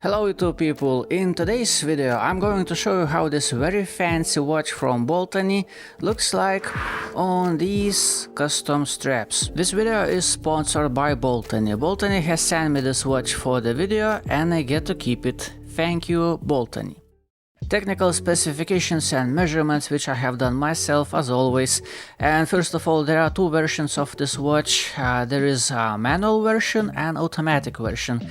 Hello YouTube people, in today's video I'm going to show you how this very fancy watch from Baltany looks like on these custom straps. This video is sponsored by Baltany. Baltany has sent me this watch for the video and I get to keep it. Thank you Baltany. Technical specifications and measurements which I have done myself as always. And first of all, there are two versions of this watch. There is a manual version and automatic version.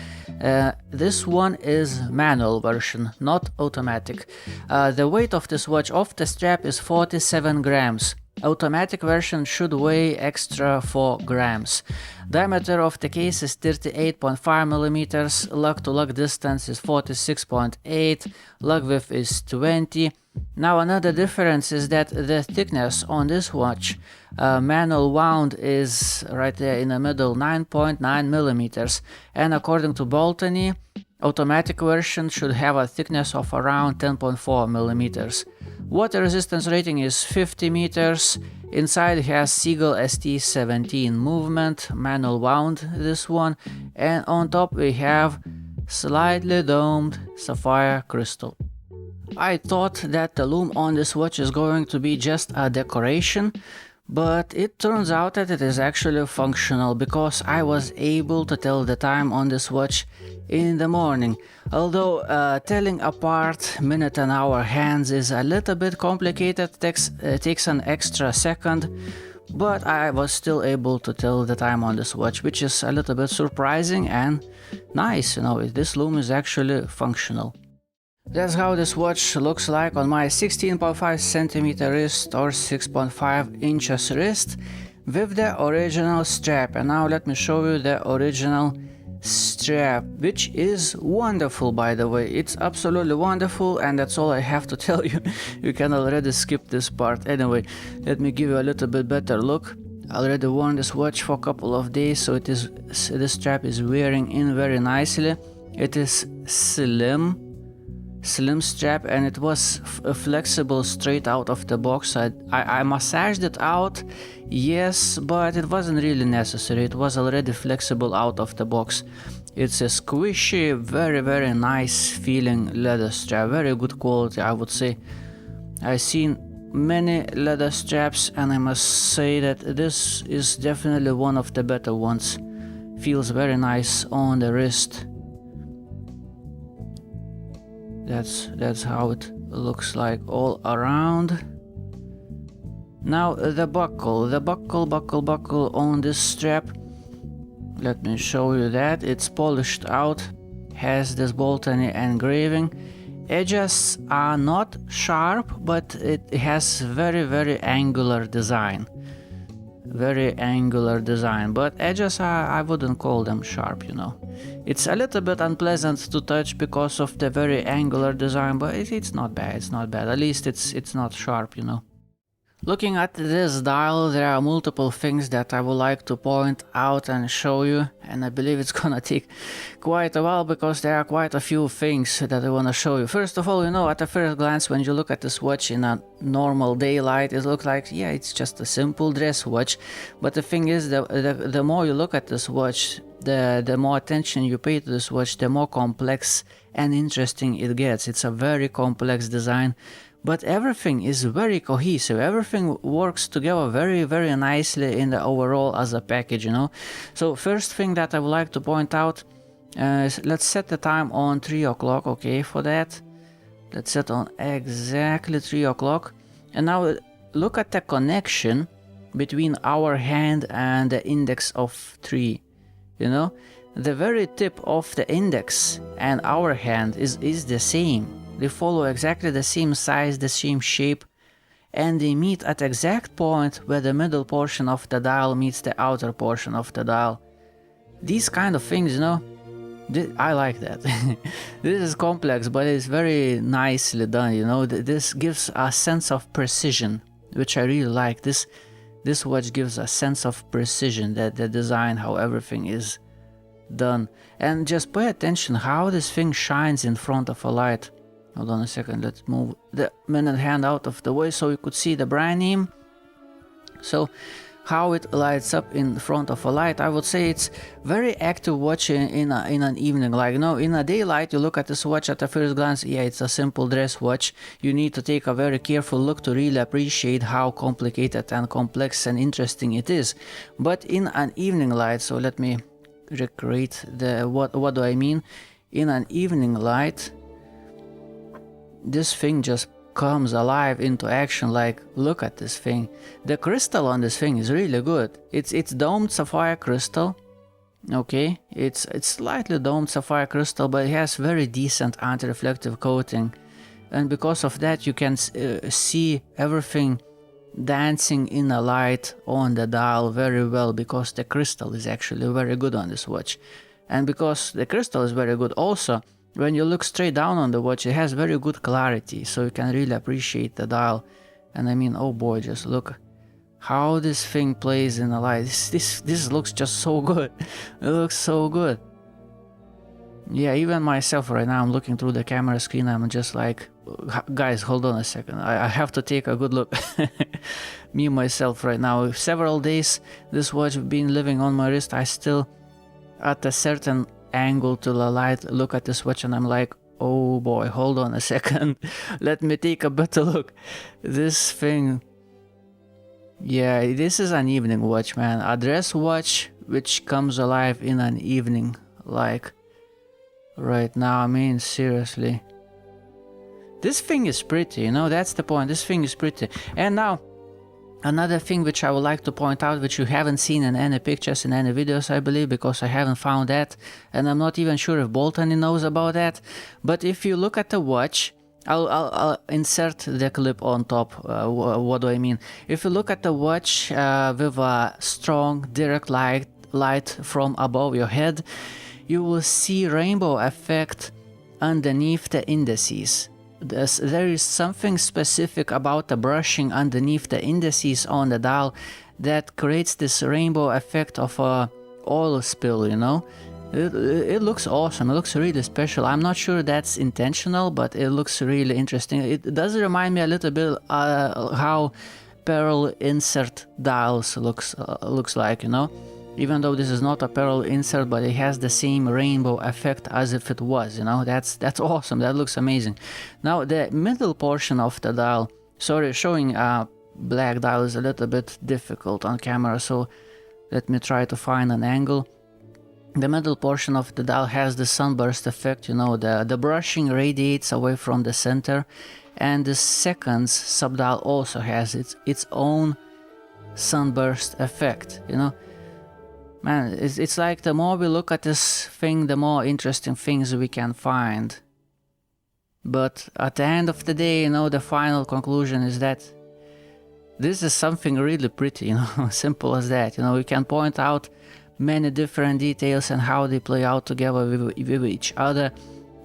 This one is manual version, not automatic. The weight of this watch off the strap is 47 grams. Automatic version should weigh extra 4 grams. Diameter of the case is 38.5 millimeters, lug to lug distance is 46.8, lug width is 20. Now another difference is that the thickness on this watch, manual wound, is right there in the middle, 9.9 millimeters, and according to Baltany, automatic version should have a thickness of around 10.4 millimeters. Water resistance rating is 50 meters. Inside has Seagull ST17 movement, manual wound this one, and on top we have slightly domed sapphire crystal. I thought that the lume on this watch is going to be just a decoration, but it turns out that it is actually functional because I was able to tell the time on this watch in the morning. Although telling apart minute and hour hands is a little bit complicated, takes an extra second, but I was still able to tell the time on this watch, which is a little bit surprising and nice, you know, this lume is actually functional. That's how this watch looks like on my 16.5 centimeter wrist or 6.5 inches wrist with the original strap. And now let me show you the original strap, which is wonderful, by the way. It's absolutely wonderful, and that's all I have to tell you. You can already skip this part. Anyway, let me give you a little bit better look. I already worn this watch for a couple of days, so this strap is wearing in very nicely. It is slim strap, and it was flexible straight out of the box. I massaged it out, yes, but it wasn't really necessary. It was already flexible out of the box. It's a squishy, very nice feeling leather strap, very good quality, I would say. I've seen many leather straps and I must say that this is definitely one of the better ones. Feels very nice on the wrist. That's how it looks like all around. Now the buckle on this strap. Let me show you that. It's polished out, has this Baltany engraving. Edges are not sharp, but it has very angular design. Very angular design, but edges are, I wouldn't call them sharp, you know. It's a little bit unpleasant to touch because of the very angular design, but it's not bad, it's not bad. At least it's not sharp, you know. Looking at this dial, there are multiple things that I would like to point out and show you, and I believe it's gonna take quite a while because there are quite a few things that I want to show you. First of all, you know, at the first glance, when you look at this watch in a normal daylight, it looks like, yeah, it's just a simple dress watch. But the thing is, the more you look at this watch, the more attention you pay to this watch, the more complex and interesting it gets. It's a very complex design, but everything is very cohesive. Everything works together very nicely in the overall as a package, you know. So first thing that I would like to point out is, let's set the time on 3 o'clock, okay, for that. Let's set on exactly 3 o'clock. And now look at the connection between our hand and the index of 3, you know. The very tip of the index and our hand is the same. They follow exactly the same size, the same shape, and they meet at the exact point where the middle portion of the dial meets the outer portion of the dial. These kind of things, you know, I like that. This is complex, but it's very nicely done, you know. This gives a sense of precision, which I really like. This watch gives a sense of precision, that the design, how everything is done. And just pay attention how this thing shines in front of a light. Hold on a second, let's move the minute hand out of the way so you could see the brand name. So how it lights up in front of a light. I would say it's very active watch in an evening. Like, you know, in a daylight, you look at this watch at the first glance, yeah, it's a simple dress watch. You need to take a very careful look to really appreciate how complicated and complex and interesting it is. But in an evening light, so let me recreate what do I mean? In an evening light, this thing just comes alive into action. Like, look at this thing. The crystal on this thing is really good. It's domed sapphire crystal. Okay, it's slightly domed sapphire crystal, but it has very decent anti-reflective coating, and because of that you can see everything dancing in a light on the dial very well, because the crystal is actually very good on this watch. And because the crystal is very good also, when you look straight down on the watch, it has very good clarity, so you can really appreciate the dial. And I mean, oh boy, just look how this thing plays in the light. This looks just so good. It looks so good. Yeah, even myself right now, I'm looking through the camera screen, I'm just like, guys, hold on a second, I have to take a good look. Me myself right now, several days this watch been living on my wrist, I still at a certain angle to the light look at this watch and I'm like, oh boy, hold on a second. Let me take a better look. This thing, yeah, this is an evening watch, man. A dress watch which comes alive in an evening, like right now. I mean, seriously, this thing is pretty, you know, that's the point. This thing is pretty. And now another thing which I would like to point out, which you haven't seen in any pictures, in any videos, I believe, because I haven't found that, and I'm not even sure if Baltany knows about that. But if you look at the watch, I'll insert the clip on top. What do I mean? If you look at the watch with a strong direct light from above your head, you will see rainbow effect underneath the indices. There is something specific about the brushing underneath the indices on the dial that creates this rainbow effect of a oil spill, you know. It looks awesome. It looks really special. I'm not sure that's intentional, but it looks really interesting. It does remind me a little bit how pearl insert dials looks like, you know. Even though this is not a pearl insert, but it has the same rainbow effect as if it was, you know. That's awesome. That looks amazing. Now the middle portion of the dial, sorry, showing a black dial is a little bit difficult on camera, so let me try to find an angle. The middle portion of the dial has the sunburst effect, you know, the brushing radiates away from the center, and the seconds subdial also has its own sunburst effect, you know. Man, it's like the more we look at this thing, the more interesting things we can find. But at the end of the day, you know, the final conclusion is that this is something really pretty, you know, simple as that. You know, we can point out many different details and how they play out together with each other,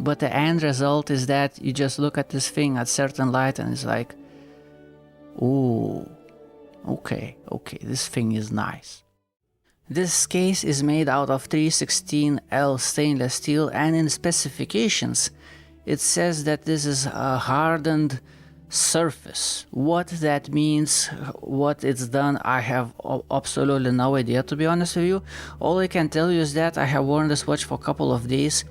but the end result is that you just look at this thing at certain light and it's like, ooh, okay, this thing is nice. This case is made out of 316L stainless steel, and in specifications it says that this is a hardened surface. What that means, what it's done, I have absolutely no idea, to be honest with you. All I can tell you is that I have worn this watch for a couple of days,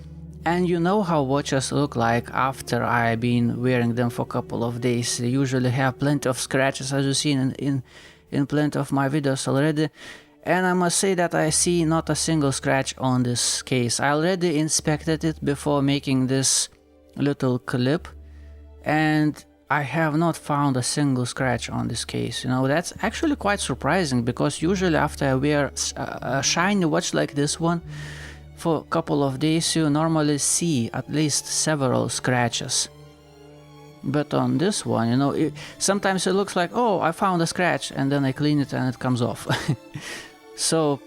and you know how watches look like after I've been wearing them for a couple of days. They usually have plenty of scratches, as you've seen in plenty of my videos already. And I must say that I see not a single scratch on this case. I already inspected it before making this little clip, and I have not found a single scratch on this case. You know, that's actually quite surprising, because usually after I wear a shiny watch like this one for a couple of days, you normally see at least several scratches. But on this one, you know, sometimes it looks like, oh, I found a scratch, and then I clean it and it comes off. So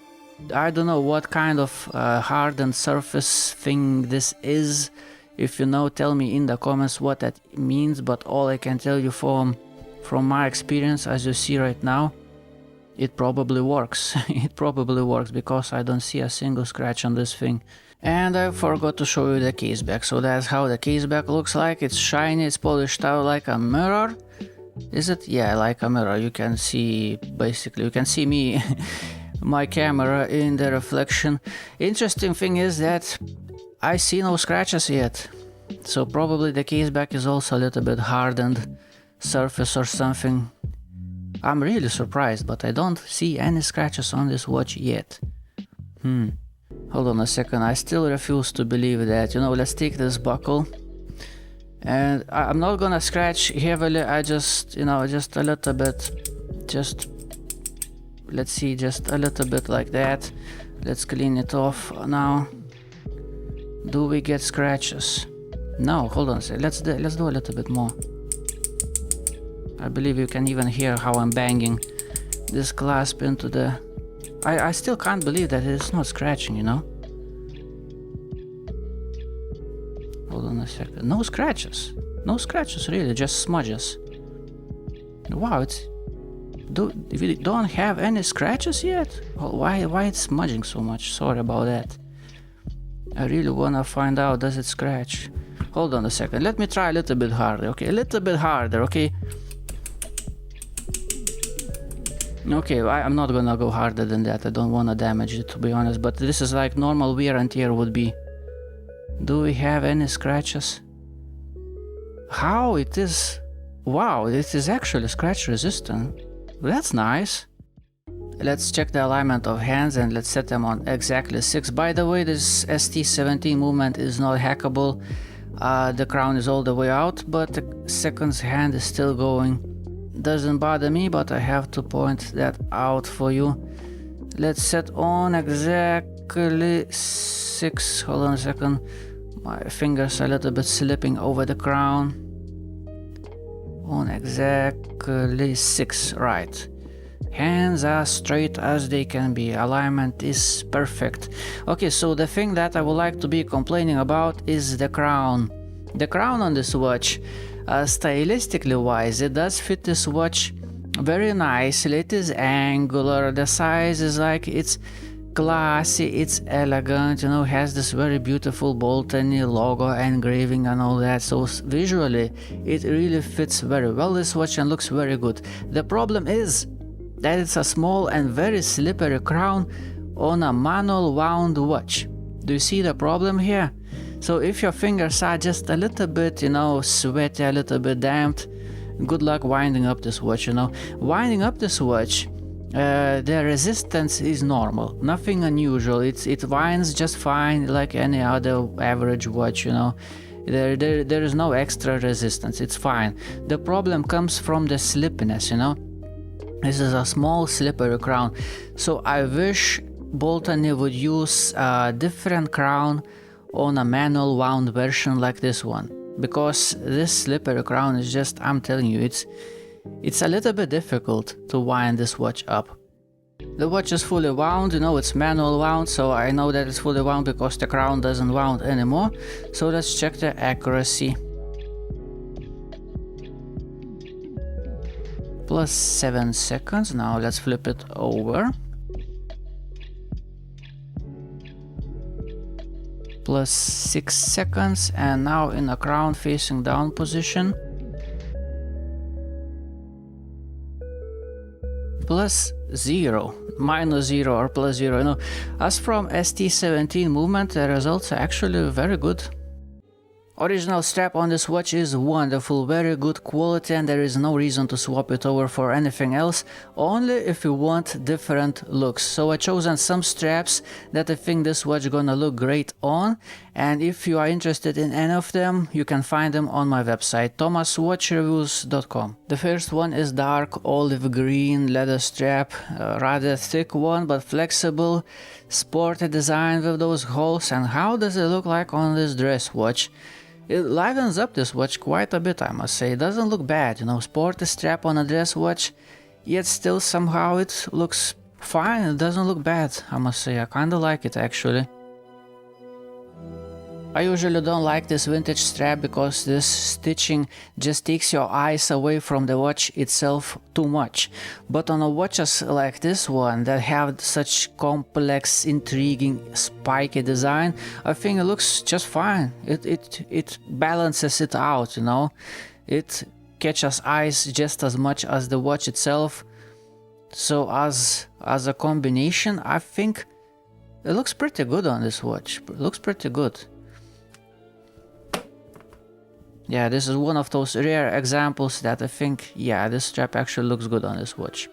I don't know what kind of hardened surface thing this is. If you know, tell me in the comments what that means. But all I can tell you from my experience, as you see right now, it probably works. It probably works, because I don't see a single scratch on this thing. And I forgot to show you the case back. So that's how the case back looks like. It's shiny, it's polished out like a mirror. Is it? Yeah, like a mirror. You can see, basically, you can see me, my camera in the reflection. Interesting thing is that I see no scratches yet. So probably the case back is also a little bit hardened surface or something. I'm really surprised, but I don't see any scratches on this watch yet. Hold on a second, I still refuse to believe that. You know, let's take this buckle. And I'm not gonna scratch heavily, I just, you know, just a little bit. Just, let's see, just a little bit like that. Let's clean it off now. Do we get scratches? No, hold on a second, let's do a little bit more. I believe you can even hear how I'm banging this clasp into the... I still can't believe that it's not scratching, you know? Hold on a second. No scratches. No scratches, really, just smudges. Wow, it's... We don't have any scratches yet? Why it's smudging so much? Sorry about that. I really wanna find out, does it scratch? Hold on a second, let me try a little bit harder, okay? A little bit harder, okay? Okay, I'm not gonna go harder than that, I don't wanna damage it, to be honest, but this is like normal wear and tear would be. Do we have any scratches? How it is... Wow, it is actually scratch resistant. That's nice. Let's check the alignment of hands and let's set them on exactly 6. By the way, this ST17 movement is not hackable. The crown is all the way out, but the second hand is still going. Doesn't bother me, but I have to point that out for you. Let's set on exactly 6. Hold on a second. My fingers are a little bit slipping over the crown. On exactly 6, right. Hands are straight as they can be. Alignment is perfect. Okay, so the thing that I would like to be complaining about is the crown. The crown on this watch, stylistically wise, it does fit this watch very nicely. It is angular, the size is like, it's classy, it's elegant, you know, has this very beautiful Baltany logo engraving and all that, so visually it really fits very well this watch and looks very good. The problem is that it's a small and very slippery crown on a manual wound watch. Do you see the problem here? So if your fingers are just a little bit, you know, sweaty, a little bit damped, good luck winding up this watch, you know. Winding up this watch, the resistance is normal, nothing unusual. It winds just fine like any other average watch, you know. There is no extra resistance, it's fine. The problem comes from the slippiness, you know. This is a small slippery crown, so I wish Baltany would use a different crown on a manual wound version like this one, because this slippery crown is just, I'm telling you, it's a little bit difficult to wind this watch up. The watch is fully wound, you know, it's manual wound, so I know that it's fully wound because the crown doesn't wound anymore. So let's check the accuracy. Plus 7 seconds. Now let's flip it over. Plus 6 seconds, and now in a crown facing down position. Plus 0, minus 0 or plus 0, you know. As from ST17 movement, the results are actually very good. Original strap on this watch is wonderful, very good quality, and there is no reason to swap it over for anything else, only if you want different looks. So I chosen some straps that I think this watch gonna look great on, and if you are interested in any of them, you can find them on my website, thomaswatchreviews.com. The first one is dark olive green leather strap, rather thick one but flexible, sporty design with those holes. And how does it look like on this dress watch? It livens up this watch quite a bit, I must say. It doesn't look bad, you know, sporty strap on a dress watch, yet still somehow it looks fine. It doesn't look bad, I must say. I kinda like it actually. I usually don't like this vintage strap because this stitching just takes your eyes away from the watch itself too much. But on a watches like this one that have such complex, intriguing, spiky design, I think it looks just fine. It balances it out, you know. It catches eyes just as much as the watch itself. So as a combination, I think it looks pretty good on this watch. It looks pretty good. Yeah, this is one of those rare examples that I think, yeah, this strap actually looks good on this watch.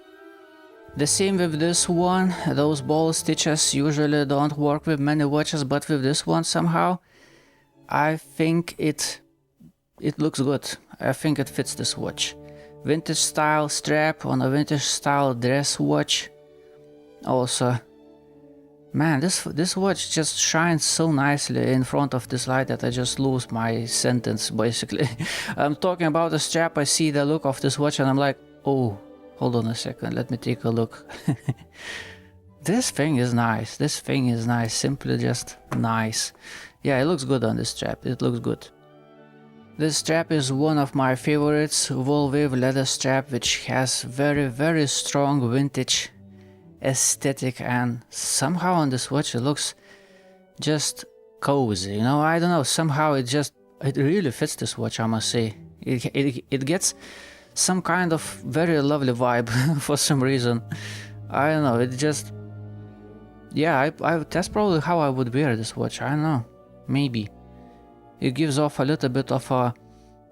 The same with this one. Those ball stitches usually don't work with many watches, but with this one somehow I think it looks good. I think it fits this watch. Vintage style strap on a vintage style dress watch. Also, man, this watch just shines so nicely in front of this light that I just lose my sentence basically. I'm talking about the strap, I see the look of this watch and I'm like, oh, hold on a second, let me take a look. This thing is nice. This thing is nice. Simply just nice. Yeah, it looks good on this strap. It looks good. This strap is one of my favorites. Wool-weave leather strap, which has very strong vintage aesthetic, and somehow on this watch it looks just cozy. You know, I don't know. Somehow it really fits this watch, I must say. It gets some kind of very lovely vibe for some reason. I don't know, it just, yeah, that's probably how I would wear this watch. I don't know, maybe it gives off a little bit of a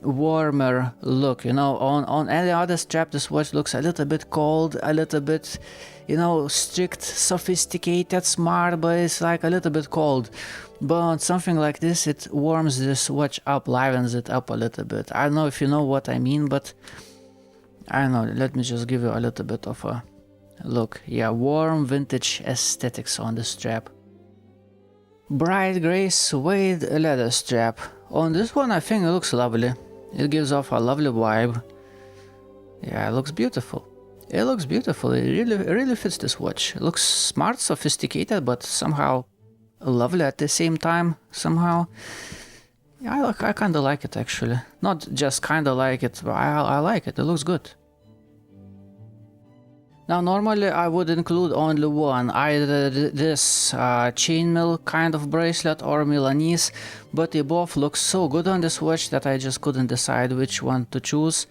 warmer look, you know. On any other strap this watch looks a little bit cold, a little bit, you know, strict, sophisticated, smart, but it's like a little bit cold. But on something like this, it warms this watch up, livens it up a little bit. I don't know if you know what I mean, but I don't know, let me just give you a little bit of a look. Yeah, warm vintage aesthetics on the strap. Bright gray suede leather strap. On this one I think it looks lovely. It gives off a lovely vibe. Yeah, it looks beautiful. It looks beautiful. It really fits this watch. It looks smart, sophisticated, but somehow lovely at the same time. Somehow, yeah, I kind of like it actually. Not just kind of like it, but I like it. It looks good. Now normally I would include only one, either this chainmail kind of bracelet or Milanese, but they both look so good on this watch that I just couldn't decide which one to choose.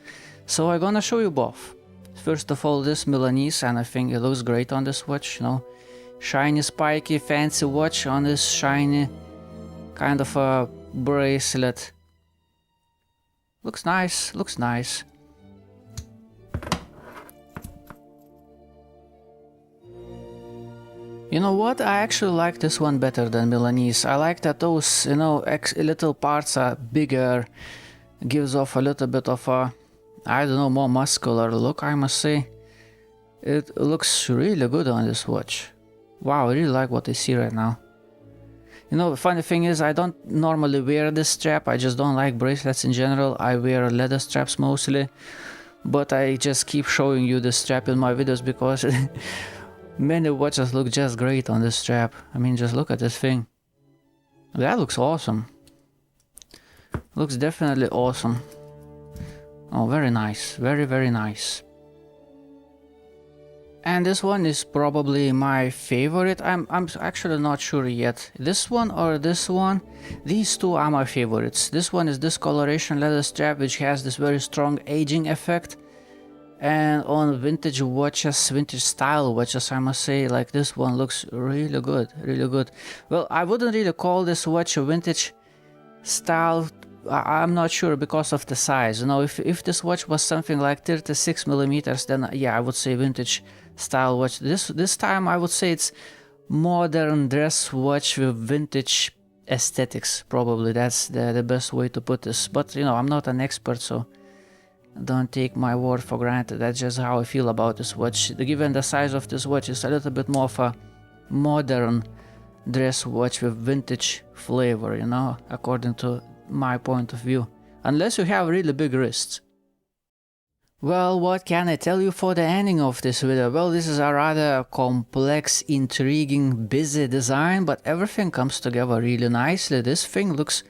So I'm gonna show you both. First of all, this Milanese, and I think it looks great on this watch, you know. Shiny, spiky, fancy watch on this shiny kind of a bracelet. Looks nice, looks nice. You know what, I actually like this one better than Milanese. I like that those, you know, little parts are bigger, gives off a little bit of a, I don't know, more muscular look, I must say. It looks really good on this watch. Wow, I really like what I see right now. You know, the funny thing is, I don't normally wear this strap, I just don't like bracelets in general. I wear leather straps mostly, but I just keep showing you the strap in my videos because many watches look just great on this strap. I mean, just look at this thing. That looks awesome. Looks definitely awesome. Oh, very nice. Very nice. And this one is probably my favorite. I'm actually not sure yet. This one or this one? These two are my favorites. This one is discoloration leather strap, which has this very strong aging effect. And on vintage watches, vintage style watches, I must say, like this one looks really good, really good. Well, I wouldn't really call this watch a vintage style. I'm not sure because of the size. You know, if this watch was something like 36 millimeters, then yeah, I would say vintage style watch. This time I would say it's modern dress watch with vintage aesthetics. Probably that's the best way to put this. But you know, I'm not an expert, so don't take my word for granted. That's just how I feel about this watch. Given the size of this watch, it's a little bit more of a modern dress watch with vintage flavor, you know, according to my point of view. Unless you have really big wrists. Well, what can I tell you for the ending of this video? Well, this is a rather complex, intriguing, busy design, but everything comes together really nicely. This thing looks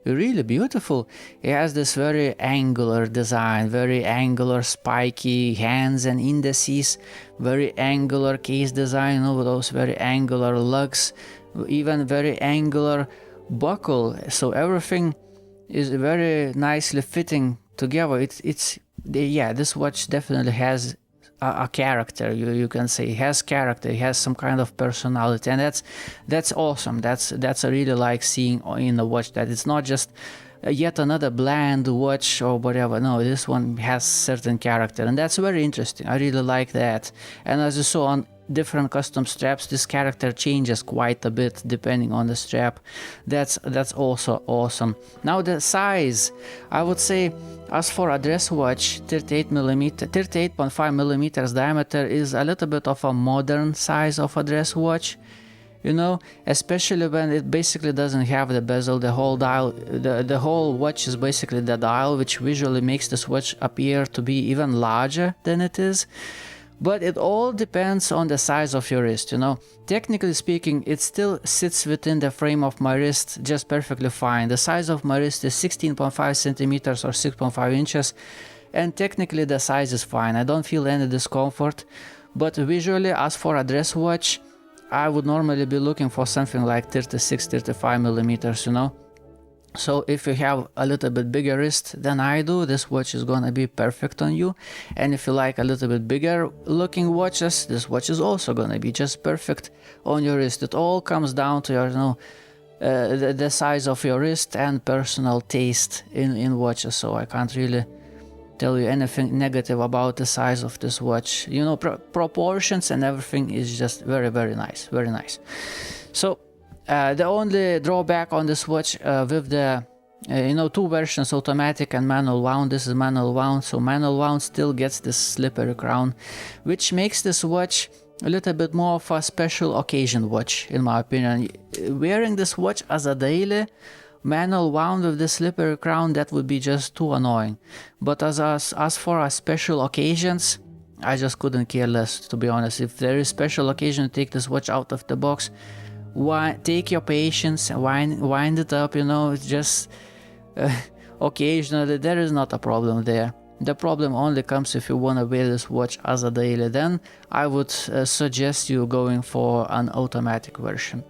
really beautiful. It has this very angular design, very angular spiky hands and indices, very angular case design, over those very angular lugs, even very angular buckle. So everything is very nicely fitting together, yeah, this watch definitely has a character. You can say it has character, it has some kind of personality, and that's awesome. That's I really like seeing in a watch, that it's not just yet another bland watch or whatever. No, this one has certain character, and that's very interesting. I really like that. And as you saw on different custom straps, this character changes quite a bit depending on the strap. That's also awesome. Now the size, I would say, as for a dress watch, 38.5 millimeters diameter is a little bit of a modern size of a dress watch, you know, especially when it basically doesn't have the bezel. The whole dial, the whole watch is basically the dial, which visually makes this watch appear to be even larger than it is. But it all depends on the size of your wrist, you know. Technically speaking, it still sits within the frame of my wrist just perfectly fine. The size of my wrist is 16.5 centimeters or 6.5 inches, and technically the size is fine. I don't feel any discomfort, but visually, as for a dress watch, I would normally be looking for something like 36-35 millimeters, you know. So if you have a little bit bigger wrist than I do, this watch is gonna be perfect on you. And if you like a little bit bigger looking watches, this watch is also gonna be just perfect on your wrist. It all comes down to your, you know, the size of your wrist and personal taste in watches. So I can't really tell you anything negative about the size of this watch. You know, proportions and everything is just very, very nice, very nice. So the only drawback on this watch with the you know, two versions, automatic and manual wound. This is manual wound, so manual wound still gets this slippery crown, which makes this watch a little bit more of a special occasion watch, in my opinion. Wearing this watch as a daily manual wound with the slippery crown, that would be just too annoying. But as for our special occasions, I just couldn't care less, to be honest. If there is special occasion to take this watch out of the box, take your patience and wind it up, you know. It's just occasionally, there is not a problem there. The problem only comes if you want to wear this watch as a daily. Then I would suggest you going for an automatic version.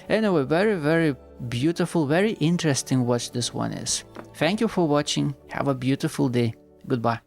Anyway, very, very beautiful, very interesting watch this one is. Thank you for watching. Have a beautiful day. Goodbye.